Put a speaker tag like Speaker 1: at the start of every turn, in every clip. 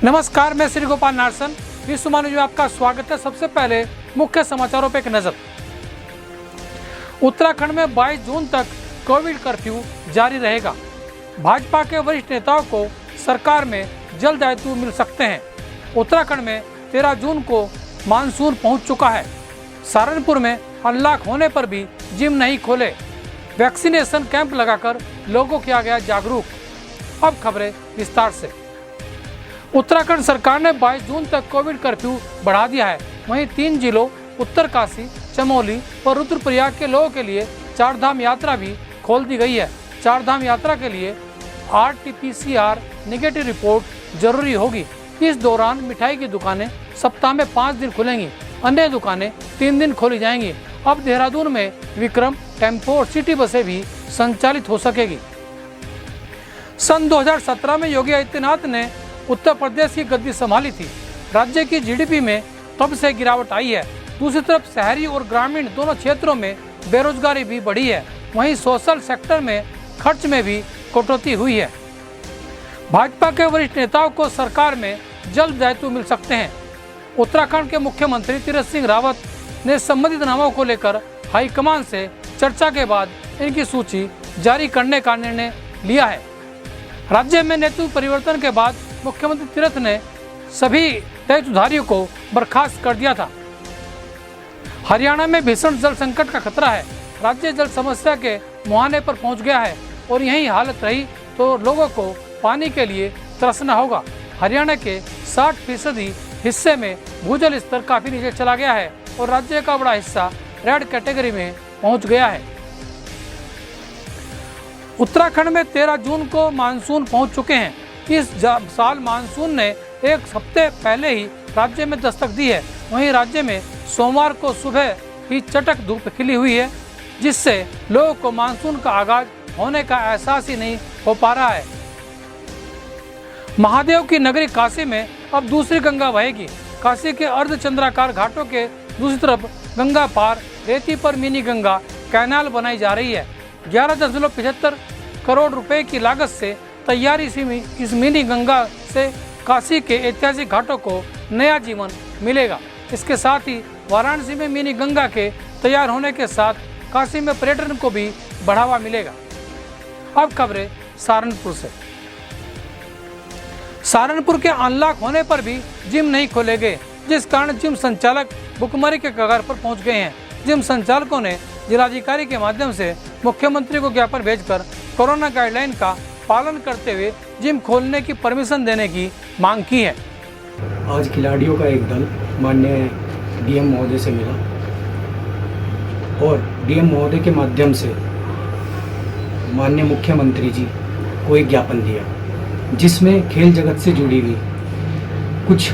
Speaker 1: नमस्कार, मैं श्री गोपाल नारसन विश्व न्यूज में आपका स्वागत है। सबसे पहले मुख्य समाचारों पर एक नजर। उत्तराखंड में 22 जून तक कोविड कर्फ्यू जारी रहेगा। भाजपा के वरिष्ठ नेताओं को सरकार में जल्द दायित्व मिल सकते हैं। उत्तराखंड में 13 जून को मानसून पहुंच चुका है। सहारनपुर में अनलॉक होने पर भी जिम नहीं खोले। वैक्सीनेशन कैंप लगाकर लोगों किया गया जागरूक। अब खबरें विस्तार से। उत्तराखंड सरकार ने 22 जून तक कोविड कर्फ्यू बढ़ा दिया है। वहीं 3 जिलों उत्तरकाशी, चमोली और रुद्रप्रयाग के लोगों के लिए चारधाम यात्रा भी खोल दी गई है। चारधाम यात्रा के लिए RT-PCR नेगेटिव रिपोर्ट जरूरी होगी। इस दौरान मिठाई की दुकानें सप्ताह में 5 दिन खुलेंगी, अन्य दुकानें 3 दिन खोली जाएंगी। अब देहरादून में विक्रम, टेम्पो और सिटी बसें भी संचालित हो सकेगी। सन 2017 में योगी आदित्यनाथ ने उत्तर प्रदेश की गद्दी संभाली थी। राज्य की GDP में तब से गिरावट आई है। दूसरी तरफ शहरी और ग्रामीण दोनों क्षेत्रों में बेरोजगारी भी बढ़ी है। वहीं सोशल सेक्टर में खर्च में भी कटौती हुई है। भाजपा के वरिष्ठ नेताओं को सरकार में जल्द दायित्व मिल सकते हैं। उत्तराखंड के मुख्यमंत्री तीरथ सिंह रावत ने संबंधित नामों को लेकर हाईकमान से चर्चा के बाद इनकी सूची जारी करने का निर्णय लिया है। राज्य में नेतृत्व परिवर्तन के बाद मुख्यमंत्री तीरथ ने सभी दायित्वधारियों को बर्खास्त कर दिया था। हरियाणा में भीषण जल संकट का खतरा है। राज्य जल समस्या के मुहाने पर पहुंच गया है और यही हालत रही तो लोगों को पानी के लिए तरसना होगा। हरियाणा के 60% हिस्से में भूजल स्तर काफी नीचे चला गया है और राज्य का बड़ा हिस्सा रेड कैटेगरी में पहुंच गया है। उत्तराखंड में 13 जून को मानसून पहुंच चुके हैं। इस साल मानसून ने एक हफ्ते पहले ही राज्य में दस्तक दी है। वहीं राज्य में सोमवार को सुबह ही चटक धूप खिली हुई है, जिससे लोगों को मानसून का आगाज होने का एहसास ही नहीं हो पा रहा है। महादेव की नगरी काशी में अब दूसरी गंगा बहेगी। काशी के अर्धचंद्राकार घाटों के दूसरी तरफ गंगा पार रेती पर मिनी गंगा कैनाल बनाई जा रही है। 11.75 करोड़ रुपए की लागत से तैयारी इस मिनी गंगा से काशी के ऐतिहासिक घाटों को नया जीवन मिलेगा। इसके साथ ही वाराणसी में मिनी गंगा के तैयार होने के साथ काशी में पर्यटन को भी बढ़ावा मिलेगा। अब खबरें सहारनपुर से। सहारनपुर के अनलॉक होने पर भी जिम नहीं खोले गए, जिस कारण जिम संचालक भुखमरी के कगार पर पहुंच गए हैं। जिम संचालकों ने जिलाधिकारी के माध्यम से मुख्यमंत्री को ज्ञापन भेजकर कोरोना गाइडलाइन का पालन करते हुए जिम खोलने की परमिशन देने की मांग की है।
Speaker 2: आज खिलाड़ियों का एक दल माननीय DM महोदय से मिला और DM महोदय के माध्यम से माननीय मुख्यमंत्री जी को एक ज्ञापन दिया, जिसमें खेल जगत से जुड़ी हुई कुछ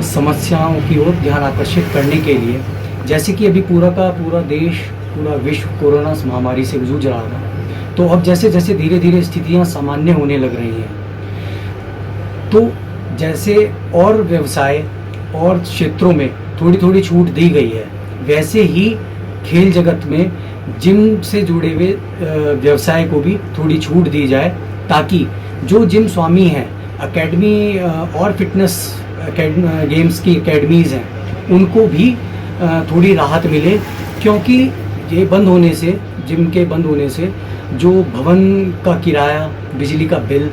Speaker 2: समस्याओं की ओर ध्यान आकर्षित करने के लिए, जैसे कि अभी पूरा का पूरा देश, पूरा विश्व कोरोना महामारी से जूझ रहा था, तो अब जैसे जैसे धीरे धीरे स्थितियां सामान्य होने लग रही हैं, तो जैसे और व्यवसाय और क्षेत्रों में थोड़ी थोड़ी छूट दी गई है, वैसे ही खेल जगत में जिम से जुड़े हुए व्यवसाय को भी थोड़ी छूट दी जाए, ताकि जो जिम स्वामी हैं, एकेडमी और फिटनेस गेम्स की एकेडमीज़ हैं, उनको भी थोड़ी राहत मिले। क्योंकि ये बंद होने से, जिम के बंद होने से जो भवन का किराया, बिजली का बिल,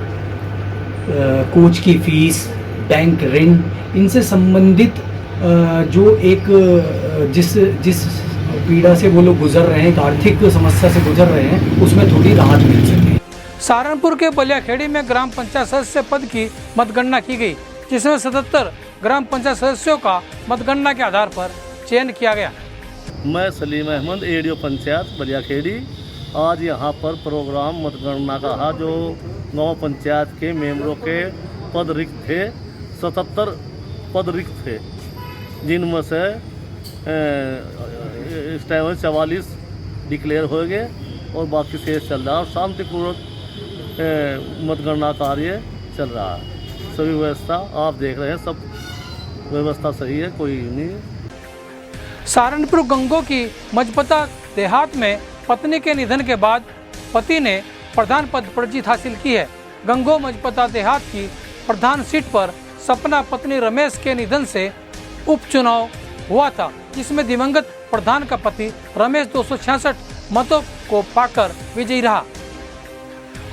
Speaker 2: कोच की फीस, बैंक ऋण, इनसे संबंधित जो एक जिस पीड़ा से वो लोग गुजर रहे हैं, एक आर्थिक समस्या से गुजर रहे हैं, उसमें थोड़ी राहत मिल सके।
Speaker 1: सहारनपुर के बलियाखेड़ी में ग्राम पंचायत सदस्य पद की मतगणना की गई, जिसमें 77 ग्राम पंचायत सदस्यों का मतगणना के आधार पर चयन किया गया।
Speaker 3: मैं सलीम अहमद, ADO पंचायत बलियाखेड़ी। आज यहाँ पर प्रोग्राम मतगणना का रहा। जो गाँव पंचायत के मेंबरों के पद रिक्त थे, 77 पद रिक्त थे, जिनमें से इस टाइम 44 डिक्लेयर हो गए और बाकी शेष चल रहा है। शांतिपूर्वक मतगणना कार्य चल रहा है। सभी व्यवस्था आप देख रहे हैं, सब व्यवस्था सही है, कोई नहीं है।
Speaker 1: सहारनपुर गंगो की मजपता देहात में पत्नी के निधन के बाद पति ने प्रधान पद पर जीत हासिल की है। गंगो मजपता देहात की प्रधान सीट पर सपना पत्नी रमेश के निधन से उपचुनाव हुआ था, जिसमें दिवंगत प्रधान का पति रमेश 266 मतों को पाकर विजयी रहा।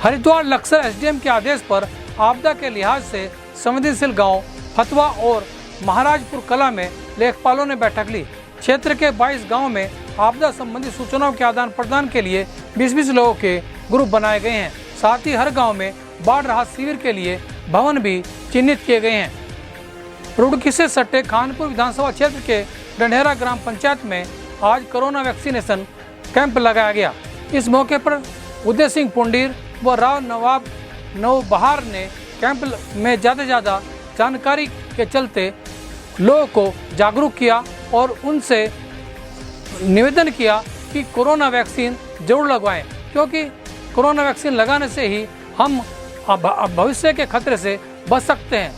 Speaker 1: हरिद्वार लक्सर एसडीएम के आदेश पर आपदा के लिहाज से संवेदनशील गांव फतवा और महाराजपुर कला में लेखपालों ने बैठक ली। क्षेत्र के 22 गांवों में आपदा संबंधी सूचनाओं के आदान प्रदान के लिए 20-20 लोगों के ग्रुप बनाए गए हैं। साथ ही हर गांव में बाढ़ राहत शिविर के लिए भवन भी चिन्हित किए गए हैं। रुड़की से सटे खानपुर विधानसभा क्षेत्र के डंडेरा ग्राम पंचायत में आज कोरोना वैक्सीनेशन कैंप लगाया गया। इस मौके पर उदय सिंह पुंडीर व राव नवाब नवबहार ने कैंप में ज़्यादा जानकारी के चलते लोगों को जागरूक किया और उनसे निवेदन किया कि कोरोना वैक्सीन जरूर लगवाएं, क्योंकि कोरोना वैक्सीन लगाने से ही हम भविष्य के खतरे से बच सकते हैं।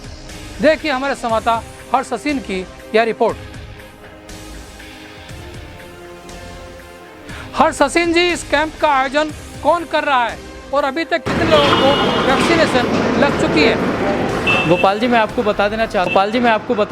Speaker 1: देखिए हमारे संवाददाता हर्ष हसीन की यह रिपोर्ट। हर्ष हसीन जी, इस कैंप का आयोजन कौन कर रहा है और अभी तक कितने लोगों को वैक्सीनेशन लग चुकी है?
Speaker 4: गोपाल जी, मैं आपको बता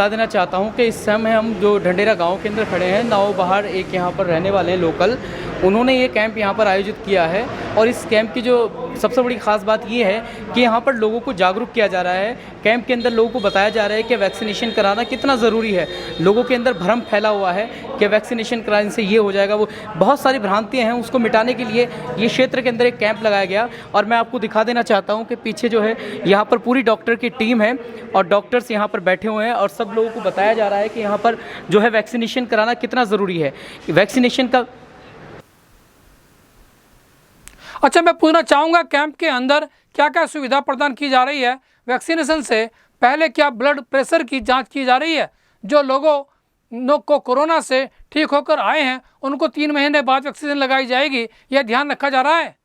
Speaker 4: देना चाहता हूं कि इस समय हम जो ढंडेरा गांव के अंदर खड़े हैं, नवबहार एक यहां पर रहने वाले हैं लोकल, उन्होंने ये कैंप यहां पर आयोजित किया है। और इस कैंप की जो सबसे बड़ी ख़ास बात ये है कि यहाँ पर लोगों को जागरूक किया जा रहा है। कैंप के अंदर लोगों को बताया जा रहा है कि वैक्सीनेशन कराना कितना ज़रूरी है। लोगों के अंदर भ्रम फैला हुआ है कि वैक्सीनेशन कराने से ये हो जाएगा, वो बहुत सारी भ्रांतियाँ हैं, उसको मिटाने के लिए ये क्षेत्र के अंदर एक कैंप लगाया गया। और मैं आपको दिखा देना चाहता हूँ कि पीछे जो है यहाँ पर पूरी डॉक्टर की टीम है और डॉक्टर्स यहाँ पर बैठे हुए हैं और सब लोगों को बताया जा रहा है कि यहाँ पर जो है वैक्सीनेशन कराना कितना ज़रूरी है। वैक्सीनेशन का
Speaker 1: अच्छा, मैं पूछना चाहूँगा कैंप के अंदर क्या क्या सुविधा प्रदान की जा रही है? वैक्सीनेशन से पहले क्या ब्लड प्रेशर की जांच की जा रही है? जो लोगों को कोरोना से ठीक होकर आए हैं उनको 3 महीने बाद वैक्सीन लगाई जाएगी, यह ध्यान रखा जा रहा है?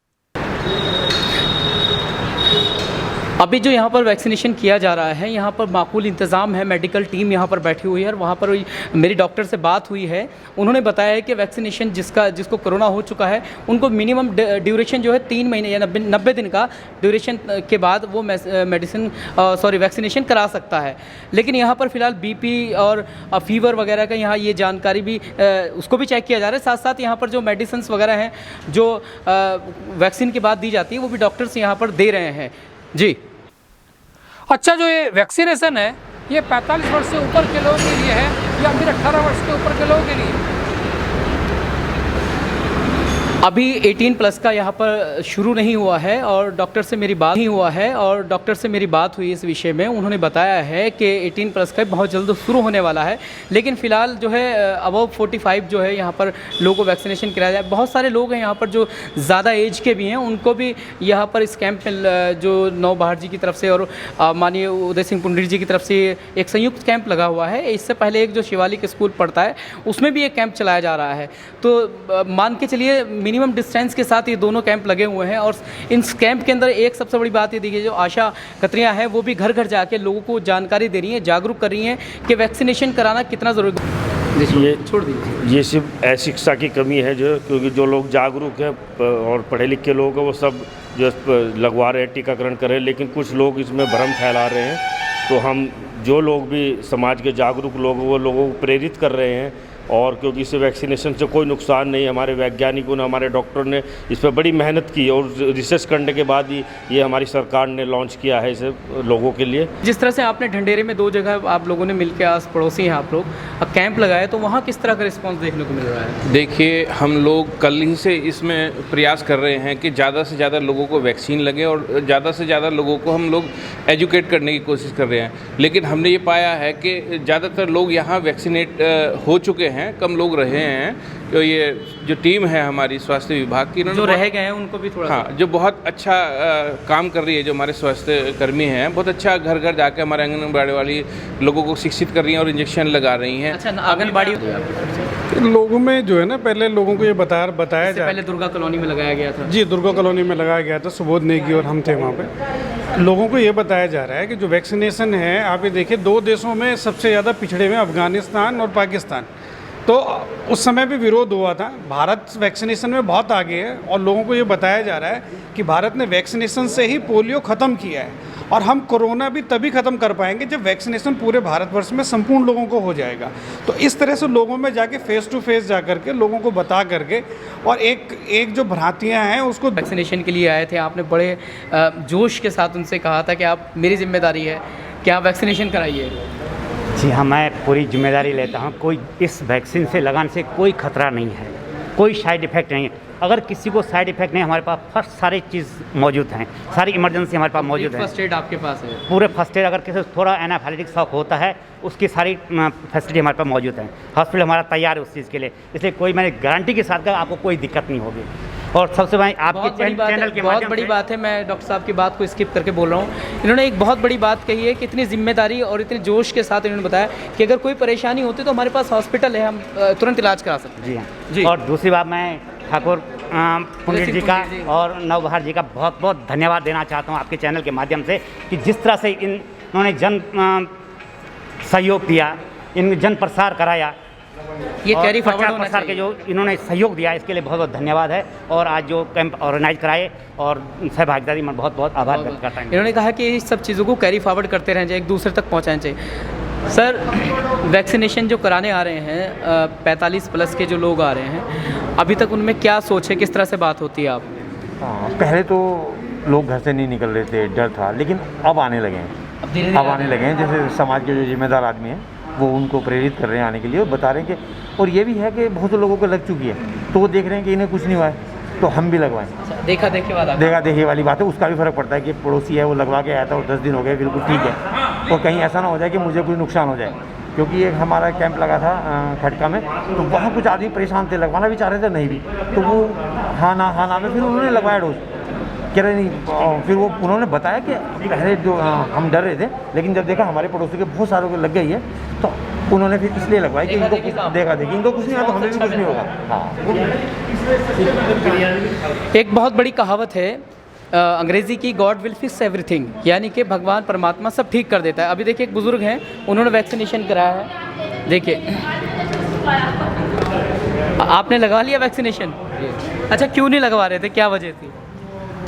Speaker 4: अभी जो यहाँ पर वैक्सीनेशन किया जा रहा है, यहाँ पर माकूल इंतज़ाम है, मेडिकल टीम यहाँ पर बैठी हुई है और वहाँ पर मेरी डॉक्टर से बात हुई है। उन्होंने बताया है कि वैक्सीनेशन जिसको कोरोना हो चुका है उनको मिनिमम ड्यूरेशन जो है 3 महीने या 90 दिन का ड्यूरेशन के बाद वो वैक्सीनेशन करा सकता है। लेकिन यहाँ पर फ़िलहाल बीपी और फीवर वगैरह का यहाँ ये जानकारी भी उसको भी चेक किया जा रहा है। साथ साथ यहाँ पर जो मेडिसिन वगैरह हैं जो वैक्सीन के बाद दी जाती है वो भी डॉक्टर्स यहाँ पर दे रहे हैं जी।
Speaker 1: अच्छा, जो ये वैक्सीनेशन है ये 45 वर्ष से ऊपर के लोगों के लिए है या फिर 18 वर्ष के ऊपर के लोगों के लिए?
Speaker 4: अभी 18 प्लस का यहाँ पर शुरू नहीं हुआ है और डॉक्टर से मेरी बात हुई इस विषय में। उन्होंने बताया है कि 18 प्लस का बहुत जल्द शुरू होने वाला है, लेकिन फ़िलहाल जो है अबव 45 जो है यहाँ पर लोगों को वैक्सीनेशन कराया जाए। बहुत सारे लोग हैं यहाँ पर जो ज़्यादा एज के भी हैं, उनको भी यहाँ पर इस कैंप में जो नवबहार जी की तरफ से और माननीय उदय सिंह पुंडीर जी की तरफ से एक संयुक्त कैंप लगा हुआ है। इससे पहले एक जो शिवालिक स्कूल पढ़ता है उसमें भी एक कैंप चलाया जा रहा है। तो मान के चलिए मिनिमम डिस्टेंस के साथ ये दोनों कैंप लगे हुए हैं। और इन कैंप के अंदर एक सबसे बड़ी बात ये देखिए, जो आशा खत्रियाँ हैं वो भी घर घर जाके लोगों को जानकारी दे रही हैं, जागरूक कर रही हैं कि वैक्सीनेशन कराना कितना ज़रूरी है।
Speaker 5: ये छोड़ दीजिए, ये सिर्फ शिक्षा की कमी है क्योंकि जो लोग जागरूक हैं और पढ़े लिखे लोग हैं वो सब जो लगवा रहे हैं, टीकाकरण कर रहे हैं, लेकिन कुछ लोग इसमें भ्रम फैला रहे हैं। तो हम जो लोग भी समाज के जागरूक लोग वो लोगों को प्रेरित कर रहे हैं। और क्योंकि इससे वैक्सीनेशन से कोई नुकसान नहीं, हमारे वैज्ञानिकों ने, हमारे डॉक्टर ने इस पर बड़ी मेहनत की और रिसर्च करने के बाद ही ये हमारी सरकार ने लॉन्च किया है इसे लोगों के लिए।
Speaker 4: जिस तरह से आपने ढंडेरे में 2 जगह आप लोगों ने मिलकर आस पड़ोसी हैं आप लोग कैंप लगाए, तो वहाँ किस तरह का रिस्पांस देखने को मिल रहा है?
Speaker 6: देखिए, हम लोग कल ही से इसमें प्रयास कर रहे हैं कि ज़्यादा से ज़्यादा लोगों को वैक्सीन लगे और ज़्यादा से ज़्यादा लोगों को हम लोग एजुकेट करने की कोशिश कर रहे हैं। लेकिन हमने ये पाया है कि ज़्यादातर लोग यहाँ वैक्सीनेट हो चुके हैं, कम लोग रहे हैं। तो ये जो टीम है हमारी स्वास्थ्य विभाग की,
Speaker 4: जो रह गए हैं उनको भी थोड़ा
Speaker 6: जो बहुत अच्छा काम कर रही है, जो हमारे स्वास्थ्य कर्मी हैं, बहुत अच्छा घर घर जाकर हमारे आंगनबाड़ी वाली लोगों को शिक्षित कर रही हैं और इंजेक्शन लगा रही हैं।
Speaker 4: अच्छा, आंगनबाड़ी
Speaker 7: लोगों में जो है ना, पहले लोगों को ये बताया जाए।
Speaker 4: पहले दुर्गा कॉलोनी में लगाया गया था
Speaker 7: जी, दुर्गा कॉलोनी में लगाया गया था, सुबोध नेगी और हम थे वहाँ पे। लोगों को ये बताया जा रहा है कि जो वैक्सीनेशन है, आप ये देखिए 2 देशों में सबसे ज़्यादा पिछड़े हुए अफगानिस्तान और पाकिस्तान। तो उस समय भी विरोध हुआ था। भारत वैक्सीनेशन में बहुत आगे है और लोगों को ये बताया जा रहा है कि भारत ने वैक्सीनेशन से ही पोलियो ख़त्म किया है और हम कोरोना भी तभी ख़त्म कर पाएंगे जब वैक्सीनेशन पूरे भारतवर्ष में संपूर्ण लोगों को हो जाएगा। तो इस तरह से लोगों में जाके फेस टू फेस जा करके लोगों को बता करके और एक जो भ्रांतियाँ हैं उसको
Speaker 4: वैक्सीनेशन के लिए आए थे, आपने बड़े जोश के साथ उनसे कहा था कि आप मेरी जिम्मेदारी है कि आप वैक्सीनेशन कराइए।
Speaker 8: जी हाँ, मैं पूरी जिम्मेदारी लेता हूँ। कोई इस वैक्सीन से लगाने से कोई खतरा नहीं है, कोई साइड इफ़ेक्ट नहीं है। अगर किसी को साइड इफ़ेक्ट नहीं, हमारे पास फर्स्ट सारी चीज़ मौजूद हैं, सारी इमरजेंसी हमारे पास मौजूद है।
Speaker 4: फर्स्ट एड आपके पास है?
Speaker 8: पूरे फर्स्ट एड, अगर किसी को थोड़ा एनाफाइलेटिक शॉक होता है उसकी सारी फैसिलिटी हमारे पास मौजूद है। हॉस्पिटल हमारा तैयार है उस चीज़ के लिए, इसलिए कोई मैंने गारंटी के साथ कहा आपको कोई दिक्कत नहीं होगी। और सबसे बड़ी आपके चैनल के
Speaker 4: बहुत बड़ी बात है, मैं डॉक्टर साहब की बात को स्किप करके बोल रहा हूँ। इन्होंने एक बहुत बड़ी बात कही है कि इतनी जिम्मेदारी और इतने जोश के साथ इन्होंने बताया कि अगर कोई परेशानी होती तो हमारे पास हॉस्पिटल है, हम तुरंत इलाज करा सकते हैं।
Speaker 8: जी हाँ
Speaker 4: जी।
Speaker 8: और दूसरी बात, मैं ठाकुर पुंडित जी का और नवबहार जी का बहुत बहुत धन्यवाद देना चाहता हूँ आपके चैनल के माध्यम से कि जिस तरह से इन्होंने जन सहयोग दिया, इन जन प्रसार कराया,
Speaker 4: ये कैरी फॉरवर्ड
Speaker 8: प्रचार
Speaker 4: होना
Speaker 8: प्रसार के
Speaker 4: चाहिए।
Speaker 8: जो इन्होंने सहयोग दिया इसके लिए बहुत बहुत धन्यवाद है। और आज जो कैंप ऑर्गेनाइज कराए और सहभागिता में बहुत बहुत आभार व्यक्त करता हूँ।
Speaker 4: इन्होंने कहा कि इस सब चीज़ों को कैरी फॉरवर्ड करते रहना चाहिए, एक दूसरे तक पहुँचाना चाहिए। सर, वैक्सीनेशन जो कराने आ रहे हैं 45 प्लस के जो लोग आ रहे हैं, अभी तक उनमें क्या सोच है, किस तरह से बात होती है आप?
Speaker 9: पहले तो लोग घर से नहीं निकल रहे थे, डर था, लेकिन अब आने लगे हैं। अब आने लगे हैं, जैसे समाज के जो जिम्मेदार आदमी हैं वो उनको प्रेरित कर रहे हैं आने के लिए और बता रहे हैं कि, और ये भी है कि बहुत लोगों को लग चुकी है तो वो देख रहे हैं कि इन्हें कुछ नहीं हुआ है तो हम भी लगवाएं।
Speaker 4: देखा देखी
Speaker 9: वाली बात है, उसका भी फ़र्क पड़ता है कि पड़ोसी है वो लगवा के आया था और 10 दिन हो गए, बिल्कुल ठीक है। और कहीं ऐसा ना हो जाए कि मुझे कोई नुकसान हो जाए, क्योंकि एक हमारा कैंप लगा था खटका में, तो वहाँ कुछ आदमी परेशान थे, लगवाना भी चाह रहे थे, नहीं भी, तो वो हाँ ना में फिर उन्होंने लगवाया डोज, कह रहे नहीं। फिर वो उन्होंने बताया कि पहले जो हम डर रहे थे, लेकिन जब देखा हमारे पड़ोसी के बहुत सारों को लग गई है तो उन्होंने फिर इसलिए लगवाई कि इनको देखा देखी इनको कुछ नहीं आया तो हमें भी कुछ नहीं होगा। हाँ,
Speaker 4: एक बहुत बड़ी कहावत है अंग्रेज़ी की, गॉड विल फिक्स एवरीथिंग, यानी कि भगवान परमात्मा सब ठीक कर देता है। अभी देखिए एक बुज़ुर्ग हैं, उन्होंने वैक्सीनेशन कराया है, देखिए। आपने लगा लिया वैक्सीनेशन? अच्छा, क्यों नहीं लगवा रहे थे, क्या वजह थी?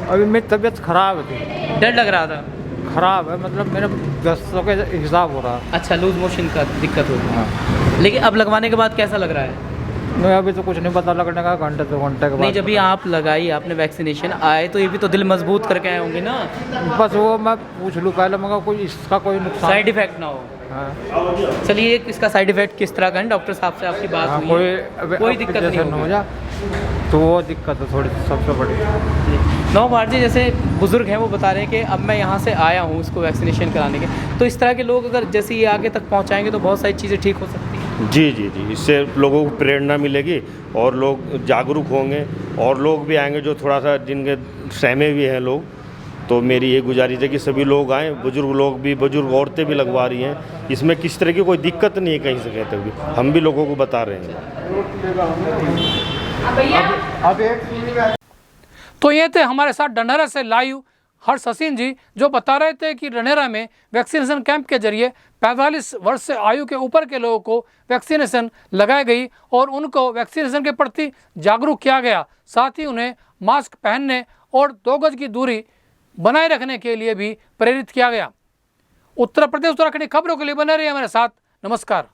Speaker 10: अभी मेरी तबीयत ख़राब थी,
Speaker 4: डर लग रहा था?
Speaker 10: ख़राब है, मतलब मेरा 10 के हिसाब हो रहा।
Speaker 4: अच्छा, लूज मोशन का दिक्कत हो रही है, लेकिन अब लगवाने के बाद कैसा लग रहा है?
Speaker 10: नहीं, अभी तो कुछ नहीं पता लगने का, घंटे 2 घंटे के बाद।
Speaker 4: नहीं, जब भी आप लगाई, आपने वैक्सीनेशन आए तो ये भी तो दिल मजबूत करके आए होंगे ना?
Speaker 10: बस वो मैं पूछ लूँ पहले, मगर कोई इसका कोई नुकसान,
Speaker 4: साइड इफेक्ट ना हो।
Speaker 10: हाँ।
Speaker 4: चलिए, इसका साइड इफेक्ट किस तरह का है? डॉक्टर साहब से आपकी बात हुई है? कोई दिक्कत नहीं
Speaker 10: हो जा तो वो दिक्कत है थोड़ी सबसे बड़ी।
Speaker 4: नवबहार जी जैसे बुज़ुर्ग हैं, वो बता रहे हैं कि अब मैं यहाँ से आया हूँ इसको वैक्सीनेशन कराने के, तो इस तरह के लोग अगर जैसे ये आगे तक पहुँचाएंगे तो बहुत सारी चीज़ें ठीक हो सकती हैं।
Speaker 5: जी, इससे लोगों को प्रेरणा मिलेगी और लोग जागरूक होंगे और लोग भी आएंगे जो थोड़ा सा जिनके सहमे भी हैं लोग। तो मेरी ये गुजारिश है कि सभी लोग आएँ, बुजुर्ग लोग भी, बुजुर्ग औरतें भी लगवा रही हैं, इसमें किस तरह की कोई दिक्कत नहीं है कहीं से कहते हुए, हम भी लोगों को बता रहे हैं।
Speaker 1: तो ये थे हमारे साथ ढंढेरा से लाइव हर्ष हसीन जी, जो बता रहे थे कि ढंढेरा में वैक्सीनेशन कैंप के जरिए 45 वर्ष से आयु के ऊपर के लोगों को वैक्सीनेशन लगाई गई और उनको वैक्सीनेशन के प्रति जागरूक किया गया। साथ ही उन्हें मास्क पहनने और 2 गज की दूरी बनाए रखने के लिए भी प्रेरित किया गया। उत्तर प्रदेश उत्तराखंड की खबरों के लिए बने रहिए हमारे साथ। नमस्कार।